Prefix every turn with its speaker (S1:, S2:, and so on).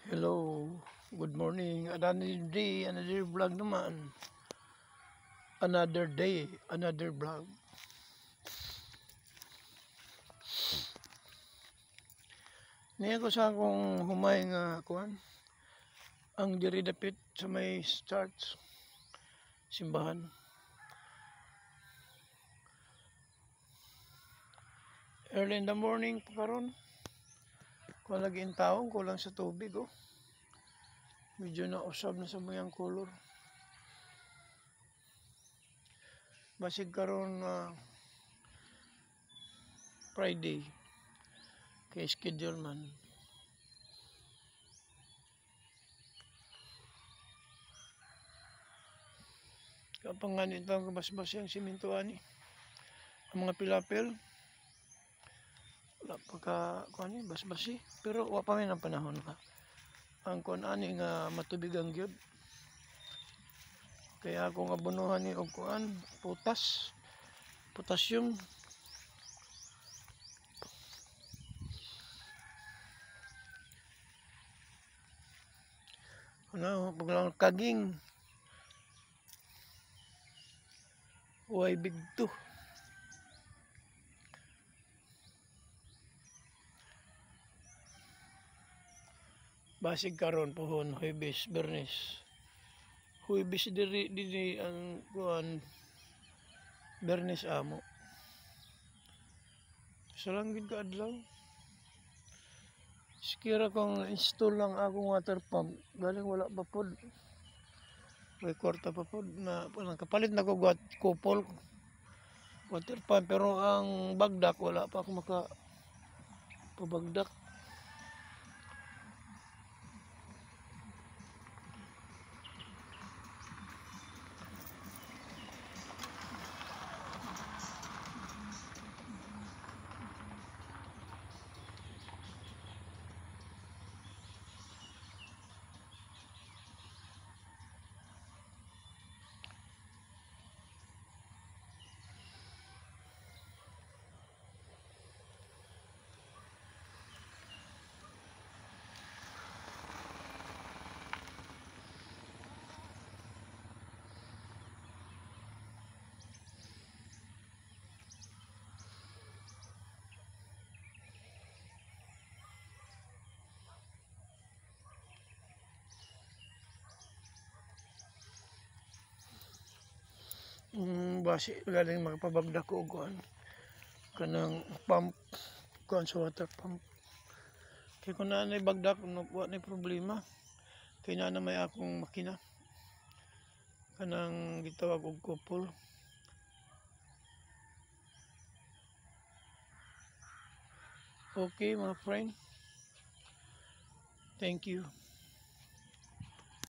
S1: Hello, good morning. Another day, another vlog naman. Another day, another vlog. Niya ko sa akong humay nga kuan. Ang diri dapit sa may church simbahan. Early in the morning pa karon. Kung lagi in taong kulang sa tubig oh. Medyo na usab na sa mayang color. Basig karon Friday kay schedule man. Kapag nga nito ang kabasbas yung simento ani. Ang mga pilapil wala pagka kuan basbasi pero wa pa man ang panahon ka. Ang kuan ani nga matubig ang gyud. Kaya akong abunuhan ni og kuan potassium. Ano, paglang kaging way bigto. Basig karon pohon Huwebes, Bernes. Huwebes diri ang kuan Bernes amo. Salang gid ka adlaw. Sikira kung install lang akong water pump, galing wala pa pod. May kwarta pa pod na kapalit na ko couple water pump pero ang bagdak wala pa ako pabagdak. Basi galing makapabagdak ko kuan kanang pump kuan sa water pump kay kung na bagdak wa na problema kay na may akong makina kanang gitawag og couple. Okay mga friend, thank you.